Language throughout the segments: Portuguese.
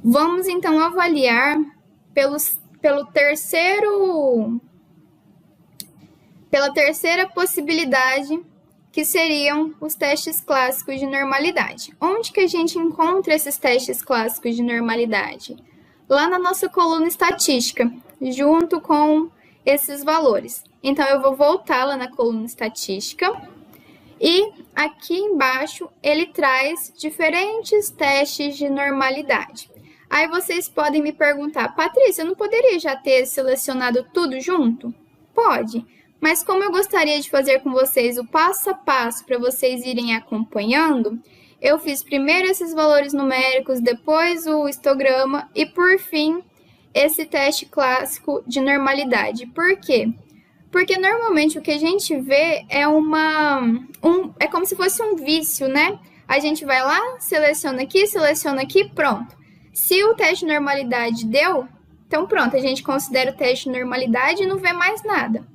Vamos, então, avaliar pela terceira possibilidade, que seriam os testes clássicos de normalidade. Onde que a gente encontra esses testes clássicos de normalidade? Lá na nossa coluna estatística, junto com esses valores. Então, eu vou voltar lá na coluna estatística e aqui embaixo ele traz diferentes testes de normalidade. Aí vocês podem me perguntar, Patrícia, eu não poderia já ter selecionado tudo junto? Pode, mas como eu gostaria de fazer com vocês o passo a passo para vocês irem acompanhando, eu fiz primeiro esses valores numéricos, depois o histograma e, por fim, esse teste clássico de normalidade. Por quê? Porque normalmente o que a gente vê é é como se fosse um vício, né? A gente vai lá, seleciona aqui, pronto. Se o teste de normalidade deu, então pronto, a gente considera o teste de normalidade e não vê mais nada.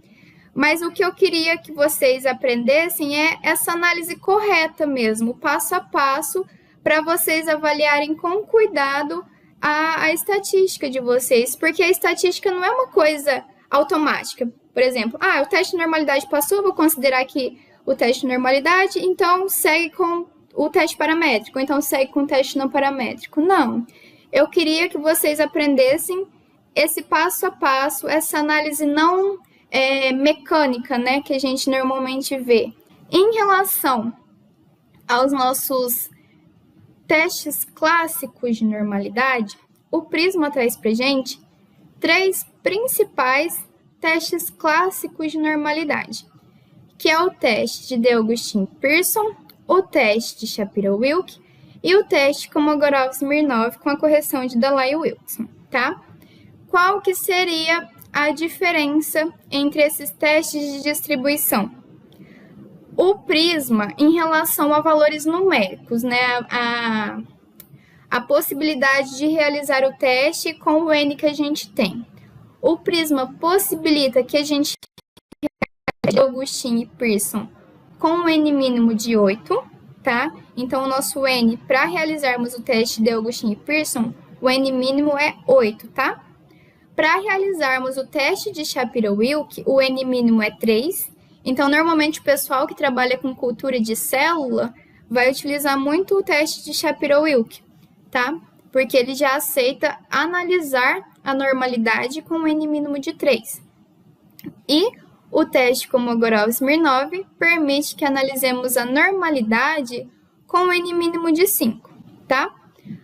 Mas o que eu queria que vocês aprendessem é essa análise correta mesmo, passo a passo, para vocês avaliarem com cuidado a estatística de vocês, porque a estatística não é uma coisa automática. Por exemplo, o teste de normalidade passou, vou considerar aqui o teste de normalidade, então segue com o teste paramétrico, então segue com o teste não paramétrico. Não, eu queria que vocês aprendessem esse passo a passo, essa análise não mecânica, né, que a gente normalmente vê. Em relação aos nossos testes clássicos de normalidade, o Prisma traz para a gente 3 principais testes clássicos de normalidade, que é o teste de Debye-Augustin-Pearson, o teste de Shapiro-Wilk e o teste Kolmogorov-Smirnov com a correção de Dalai-Wilson, tá? Qual que seria a diferença entre esses testes de distribuição? O Prisma, em relação a valores numéricos, né? A possibilidade de realizar o teste com o N que a gente tem. O Prisma possibilita que a gente realize Augustin e Pearson com um N mínimo de 8, tá? Então, o nosso N, para realizarmos o teste de Augustin e Pearson, o N mínimo é 8, tá? Para realizarmos o teste de Shapiro-Wilk, o N mínimo é 3. Então, normalmente, o pessoal que trabalha com cultura de célula vai utilizar muito o teste de Shapiro-Wilk, tá? Porque ele já aceita analisar a normalidade com um N mínimo de 3. E o teste Kolmogorov-Smirnov permite que analisemos a normalidade com um N mínimo de 5, tá?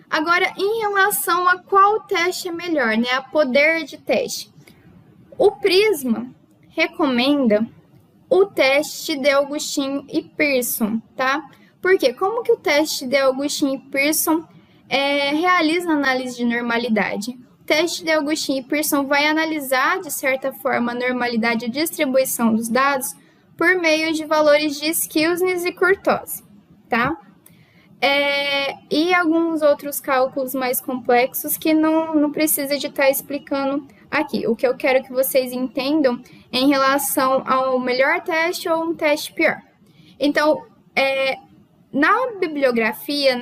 Agora, em relação a qual teste é melhor, né? A poder de teste. O Prisma recomenda o teste de Augustin e Pearson, tá? Porque como que o teste de Augustin e Pearson realiza análise de normalidade? O teste de Augustin e Pearson vai analisar, de certa forma, a normalidade e distribuição dos dados por meio de valores de Skilsness e Kurtoz, tá? E alguns outros cálculos mais complexos que não precisa de estar explicando aqui. O que eu quero que vocês entendam é em relação ao melhor teste ou um teste pior. Então, na bibliografia,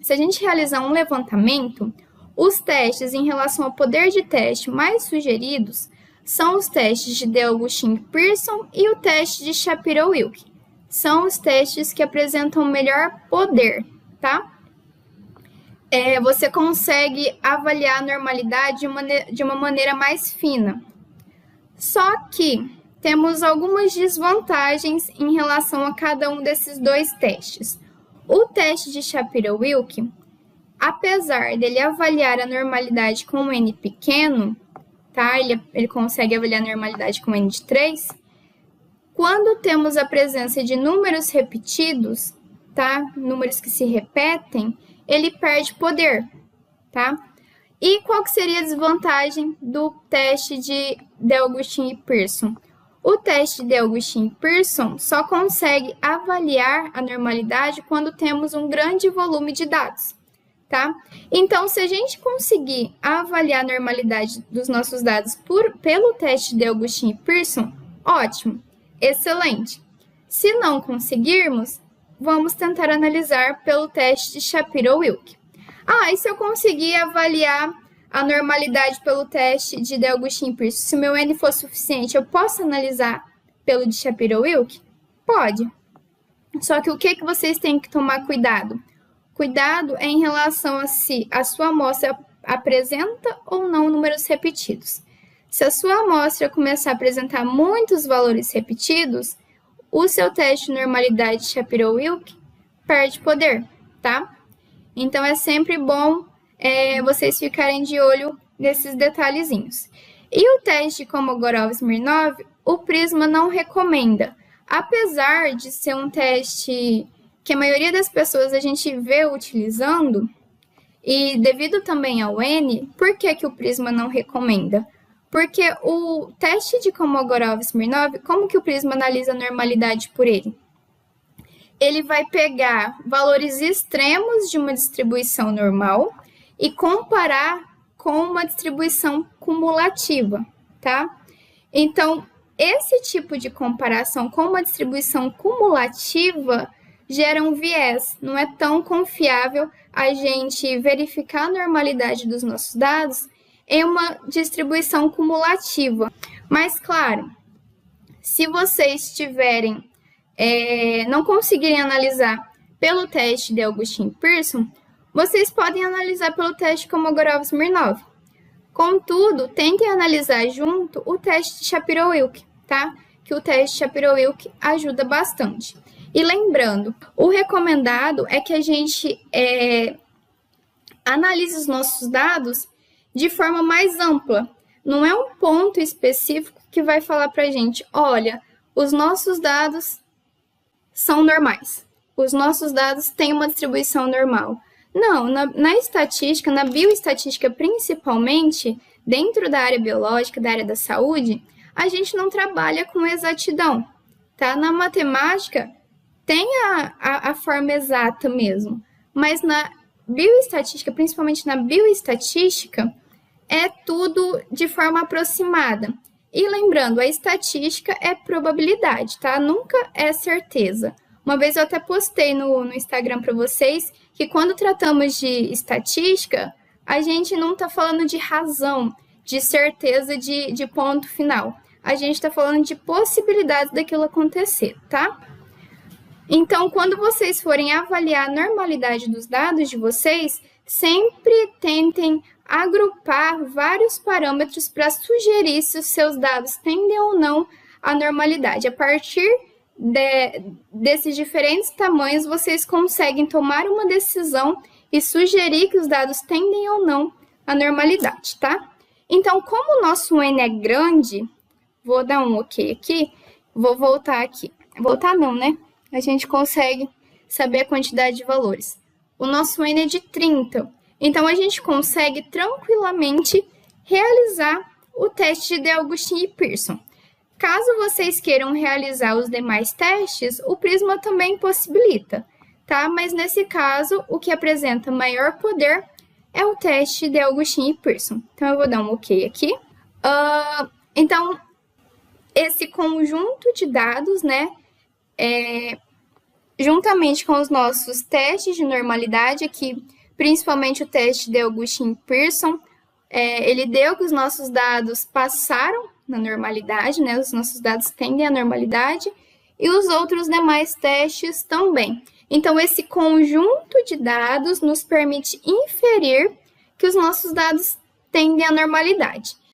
se a gente realizar um levantamento, os testes em relação ao poder de teste mais sugeridos são os testes de Debye-Augustin-Pearson e o teste de Shapiro-Wilk. São os testes que apresentam melhor poder, tá? Você consegue avaliar a normalidade de uma maneira mais fina. Só que temos algumas desvantagens em relação a cada um desses 2 testes. O teste de Shapiro-Wilk, apesar dele avaliar a normalidade com um N pequeno, tá? Ele consegue avaliar a normalidade com N de 3. Quando temos a presença de números repetidos, tá? Números que se repetem, ele perde poder, tá? E qual que seria a desvantagem do teste de Debye-Augustin e Pearson? O teste de Debye-Augustin e Pearson só consegue avaliar a normalidade quando temos um grande volume de dados, tá? Então, se a gente conseguir avaliar a normalidade dos nossos dados pelo teste de Debye-Augustin e Pearson, ótimo, excelente. Se não conseguirmos, vamos tentar analisar pelo teste de Shapiro-Wilk. Ah, e se eu conseguir avaliar a normalidade pelo teste de Dell'Augustin-Pearson, se o meu N for suficiente, eu posso analisar pelo de Shapiro-Wilk? Pode. Só que o que vocês têm que tomar cuidado? Cuidado é em relação a se a sua amostra apresenta ou não números repetidos. Se a sua amostra começar a apresentar muitos valores repetidos, o seu teste de normalidade de Shapiro-Wilk perde poder, tá? Então, é sempre bom vocês ficarem de olho nesses detalhezinhos. E o teste de Kolmogorov-Smirnov, o Prisma não recomenda. Apesar de ser um teste que a maioria das pessoas a gente vê utilizando, e devido também ao N, por que o Prisma não recomenda? Porque o teste de Kolmogorov-Smirnov, como que o Prisma analisa a normalidade por ele? Ele vai pegar valores extremos de uma distribuição normal e comparar com uma distribuição cumulativa, tá? Então, esse tipo de comparação com uma distribuição cumulativa gera um viés. Não é tão confiável a gente verificar a normalidade dos nossos dados em uma distribuição cumulativa. Mas, claro, se vocês tiverem não conseguirem analisar pelo teste de Dell'Augustin-Pearson, vocês podem analisar pelo teste Kolmogorov-Smirnov. Contudo, tentem analisar junto o teste de Shapiro-Wilk, tá? Que o teste de Shapiro-Wilk ajuda bastante. E lembrando, o recomendado é que a gente analise os nossos dados de forma mais ampla. Não é um ponto específico que vai falar para a gente, olha, os nossos dados são normais. Os nossos dados têm uma distribuição normal. Não, na estatística, na bioestatística principalmente, dentro da área biológica, da área da saúde, a gente não trabalha com exatidão, tá? Na matemática, tem a forma exata mesmo, mas na bioestatística, principalmente na bioestatística, é tudo de forma aproximada. E lembrando, a estatística é probabilidade, tá? Nunca é certeza. Uma vez eu até postei no Instagram para vocês que quando tratamos de estatística, a gente não está falando de razão, de certeza de ponto final. A gente está falando de possibilidades daquilo acontecer, tá? Então, quando vocês forem avaliar a normalidade dos dados de vocês, sempre tentem agrupar vários parâmetros para sugerir se os seus dados tendem ou não à normalidade. A partir desses diferentes tamanhos, vocês conseguem tomar uma decisão e sugerir que os dados tendem ou não à normalidade, tá? Então, como o nosso N é grande, vou dar um OK aqui, vou voltar aqui. Voltar não, né? A gente consegue saber a quantidade de valores. O nosso N é de 30. Então, a gente consegue tranquilamente realizar o teste de Dell'Augustin e Pearson. Caso vocês queiram realizar os demais testes, o Prisma também possibilita, tá? Mas nesse caso, o que apresenta maior poder é o teste de Dell'Augustin e Pearson. Então, eu vou dar um OK aqui. Então, esse conjunto de dados, né, juntamente com os nossos testes de normalidade aqui, principalmente o teste de Dell'Augustin-Pearson, ele deu que os nossos dados passaram na normalidade, né? Os nossos dados tendem à normalidade, e os outros demais testes também. Então, esse conjunto de dados nos permite inferir que os nossos dados tendem à normalidade.